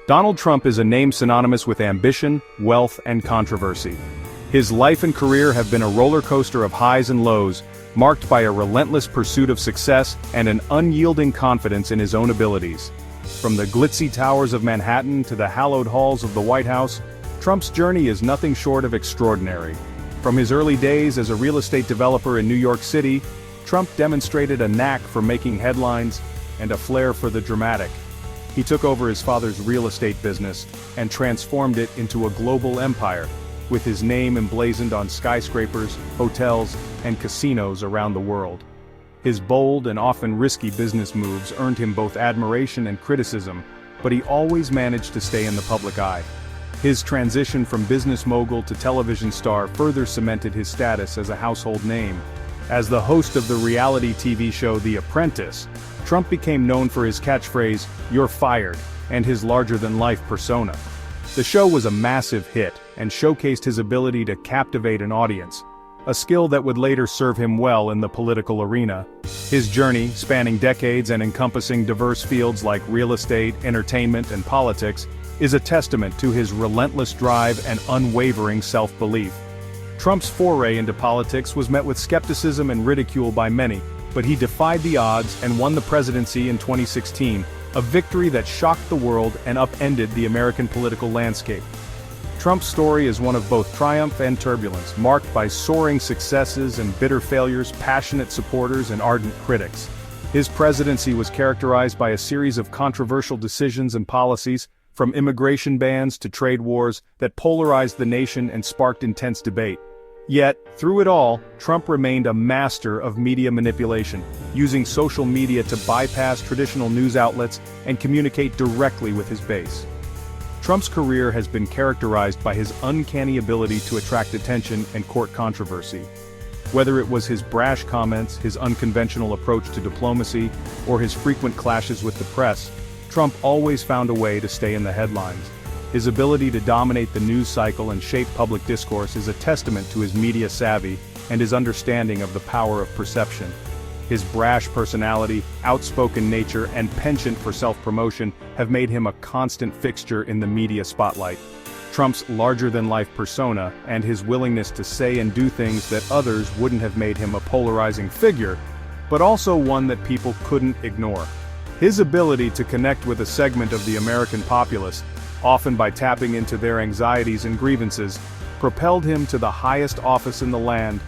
Donald Trump is a name synonymous with ambition, wealth, and controversy. His life and career have been a roller coaster of highs and lows, marked by a relentless pursuit of success and an unyielding confidence in his own abilities. From the glitzy towers of Manhattan to the hallowed halls of the White House, Trump's journey is nothing short of extraordinary. From his early days as a real estate developer in New York City, Trump demonstrated a knack for making headlines and a flair for the dramatic. He took over his father's real estate business and transformed it into a global empire, with his name emblazoned on skyscrapers, hotels, and casinos around the world. His bold and often risky business moves earned him both admiration and criticism, but he always managed to stay in the public eye. His transition from business mogul to television star further cemented his status as a household name. As the host of the reality TV show The Apprentice, Trump became known for his catchphrase, "You're fired," and his larger-than-life persona. The show was a massive hit and showcased his ability to captivate an audience, a skill that would later serve him well in the political arena. His journey, spanning decades and encompassing diverse fields like real estate, entertainment, and politics, is a testament to his relentless drive and unwavering self-belief. Trump's foray into politics was met with skepticism and ridicule by many, but he defied the odds and won the presidency in 2016, a victory that shocked the world and upended the American political landscape. Trump's story is one of both triumph and turbulence, marked by soaring successes and bitter failures, passionate supporters and ardent critics. His presidency was characterized by a series of controversial decisions and policies, from immigration bans to trade wars, that polarized the nation and sparked intense debate. Yet, through it all, Trump remained a master of media manipulation, using social media to bypass traditional news outlets and communicate directly with his base. Trump's career has been characterized by his uncanny ability to attract attention and court controversy. Whether it was his brash comments, his unconventional approach to diplomacy, or his frequent clashes with the press, Trump always found a way to stay in the headlines. His ability to dominate the news cycle and shape public discourse is a testament to his media savvy and his understanding of the power of perception. His brash personality, outspoken nature, and penchant for self-promotion have made him a constant fixture in the media spotlight. Trump's larger-than-life persona and his willingness to say and do things that others wouldn't have made him a polarizing figure, but also one that people couldn't ignore. His ability to connect with a segment of the American populace, often by tapping into their anxieties and grievances, propelled him to the highest office in the land,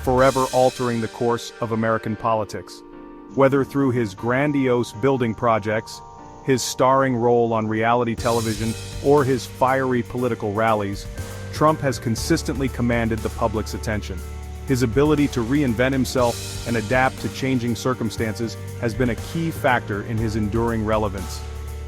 forever altering the course of American politics. Whether through his grandiose building projects, his starring role on reality television, or his fiery political rallies, Trump has consistently commanded the public's attention. His ability to reinvent himself and adapt to changing circumstances has been a key factor in his enduring relevance.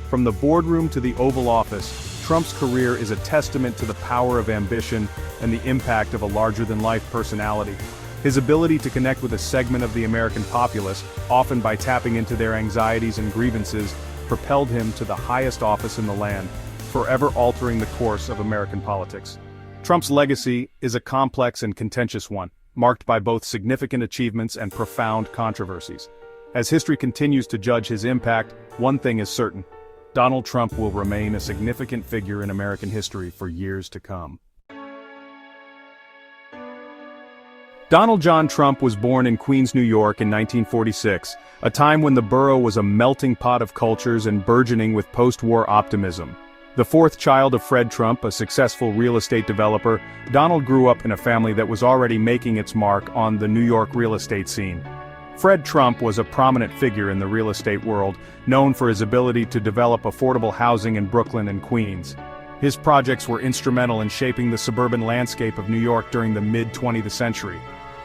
From the boardroom to the Oval Office, Trump's career is a testament to the power of ambition and the impact of a larger-than-life personality. His ability to connect with a segment of the American populace, often by tapping into their anxieties and grievances, propelled him to the highest office in the land, forever altering the course of American politics. Trump's legacy is a complex and contentious one, marked by both significant achievements and profound controversies. As history continues to judge his impact, one thing is certain: Donald Trump will remain a significant figure in American history for years to come. Donald John Trump was born in Queens, New York in 1946, a time when the borough was a melting pot of cultures and burgeoning with post-war optimism. The fourth child of Fred Trump, a successful real estate developer, Donald grew up in a family that was already making its mark on the New York real estate scene. Fred Trump was a prominent figure in the real estate world, known for his ability to develop affordable housing in Brooklyn and Queens. His projects were instrumental in shaping the suburban landscape of New York during the mid-20th century.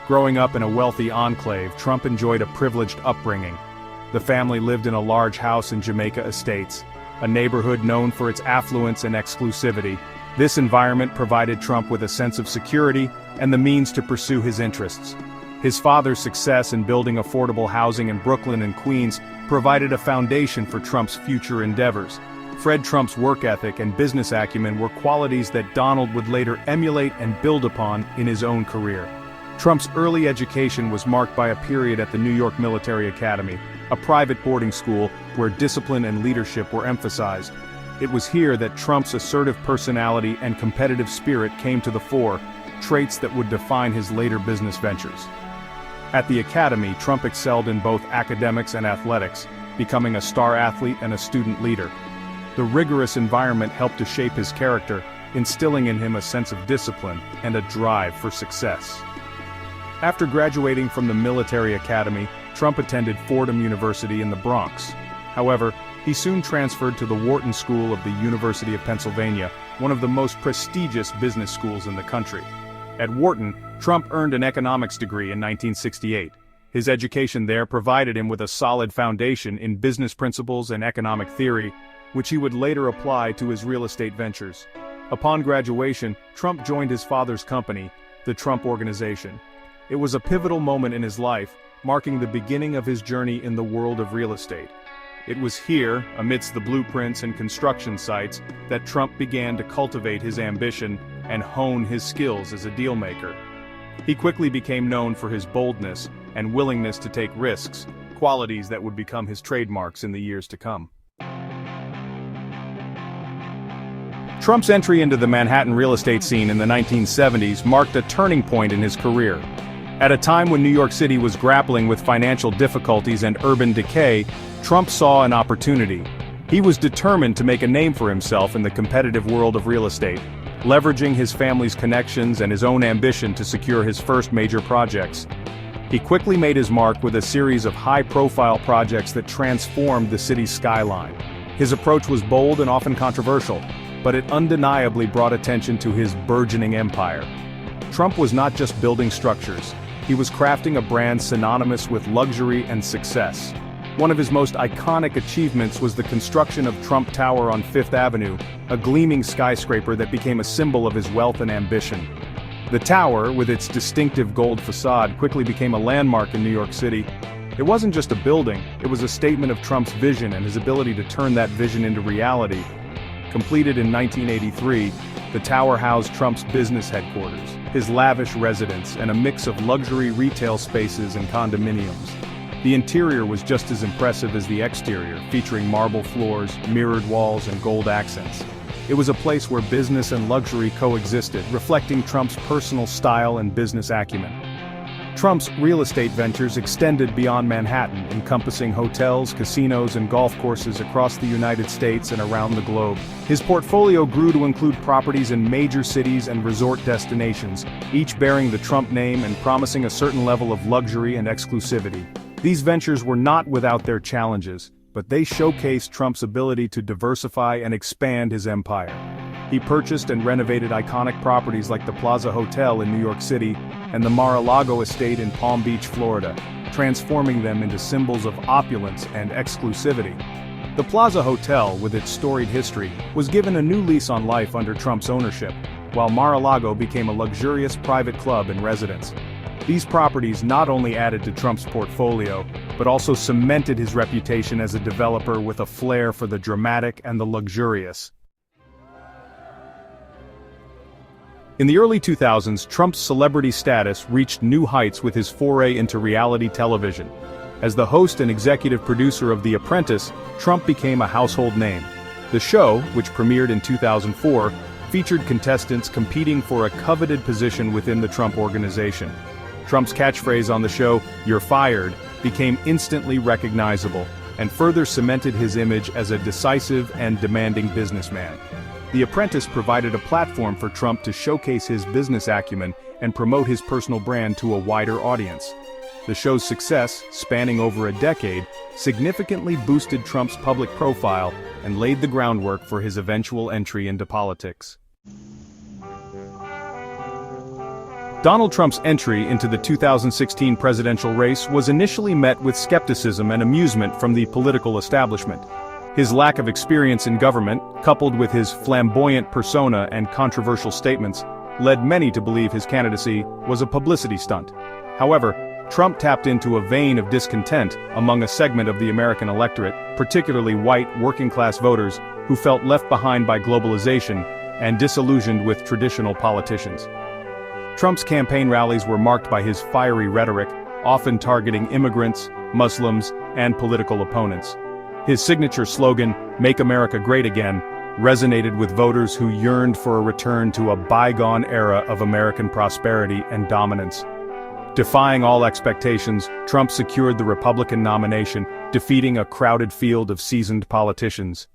Growing up in a wealthy enclave, Trump enjoyed a privileged upbringing. The family lived in a large house in Jamaica Estates, a neighborhood known for its affluence and exclusivity. This environment provided Trump with a sense of security and the means to pursue his interests. His father's success in building affordable housing in Brooklyn and Queens provided a foundation for Trump's future endeavors. Fred Trump's work ethic and business acumen were qualities that Donald would later emulate and build upon in his own career. Trump's early education was marked by a period at the New York Military Academy, a private boarding school where discipline and leadership were emphasized. It was here that Trump's assertive personality and competitive spirit came to the fore, traits that would define his later business ventures. At the academy, Trump excelled in both academics and athletics, becoming a star athlete and a student leader. The rigorous environment helped to shape his character, instilling in him a sense of discipline and a drive for success. After graduating from the military academy, Trump attended Fordham University in the Bronx. However, he soon transferred to the Wharton School of the University of Pennsylvania, one of the most prestigious business schools in the country. At Wharton, Trump earned an economics degree in 1968. His education there provided him with a solid foundation in business principles and economic theory, which he would later apply to his real estate ventures. Upon graduation, Trump joined his father's company, the Trump Organization. It was a pivotal moment in his life, marking the beginning of his journey in the world of real estate. It was here, amidst the blueprints and construction sites, that Trump began to cultivate his ambition and hone his skills as a dealmaker. He quickly became known for his boldness and willingness to take risks, qualities that would become his trademarks in the years to come. Trump's entry into the Manhattan real estate scene in the 1970s marked a turning point in his career. At a time when New York City was grappling with financial difficulties and urban decay, Trump saw an opportunity. He was determined to make a name for himself in the competitive world of real estate, leveraging his family's connections and his own ambition to secure his first major projects. He quickly made his mark with a series of high-profile projects that transformed the city's skyline. His approach was bold and often controversial, but it undeniably brought attention to his burgeoning empire. Trump was not just building structures, he was crafting a brand synonymous with luxury and success. One of his most iconic achievements was the construction of Trump Tower on Fifth Avenue, a gleaming skyscraper that became a symbol of his wealth and ambition. The tower, with its distinctive gold facade, quickly became a landmark in New York City. It wasn't just a building, it was a statement of Trump's vision and his ability to turn that vision into reality. Completed in 1983, the tower housed Trump's business headquarters, his lavish residence, and a mix of luxury retail spaces and condominiums. The interior was just as impressive as the exterior, featuring marble floors, mirrored walls, and gold accents. It was a place where business and luxury coexisted, reflecting Trump's personal style and business acumen. Trump's real estate ventures extended beyond Manhattan, encompassing hotels, casinos, and golf courses across the United States and around the globe. His portfolio grew to include properties in major cities and resort destinations, each bearing the Trump name and promising a certain level of luxury and exclusivity. These ventures were not without their challenges, but they showcased Trump's ability to diversify and expand his empire. He purchased and renovated iconic properties like the Plaza Hotel in New York City and the Mar-a-Lago estate in Palm Beach, Florida, transforming them into symbols of opulence and exclusivity. The Plaza Hotel, with its storied history, was given a new lease on life under Trump's ownership, while Mar-a-Lago became a luxurious private club and residence. These properties not only added to Trump's portfolio, but also cemented his reputation as a developer with a flair for the dramatic and the luxurious. In the early 2000s, Trump's celebrity status reached new heights with his foray into reality television. As the host and executive producer of The Apprentice, Trump became a household name. The show, which premiered in 2004, featured contestants competing for a coveted position within the Trump Organization. Trump's catchphrase on the show, "You're fired," became instantly recognizable, and further cemented his image as a decisive and demanding businessman. The Apprentice provided a platform for Trump to showcase his business acumen and promote his personal brand to a wider audience. The show's success, spanning over a decade, significantly boosted Trump's public profile and laid the groundwork for his eventual entry into politics. Donald Trump's entry into the 2016 presidential race was initially met with skepticism and amusement from the political establishment. His lack of experience in government, coupled with his flamboyant persona and controversial statements, led many to believe his candidacy was a publicity stunt. However, Trump tapped into a vein of discontent among a segment of the American electorate, particularly white working-class voters who felt left behind by globalization and disillusioned with traditional politicians. Trump's campaign rallies were marked by his fiery rhetoric, often targeting immigrants, Muslims, and political opponents. His signature slogan, "Make America Great Again," resonated with voters who yearned for a return to a bygone era of American prosperity and dominance. Defying all expectations, Trump secured the Republican nomination, defeating a crowded field of seasoned politicians.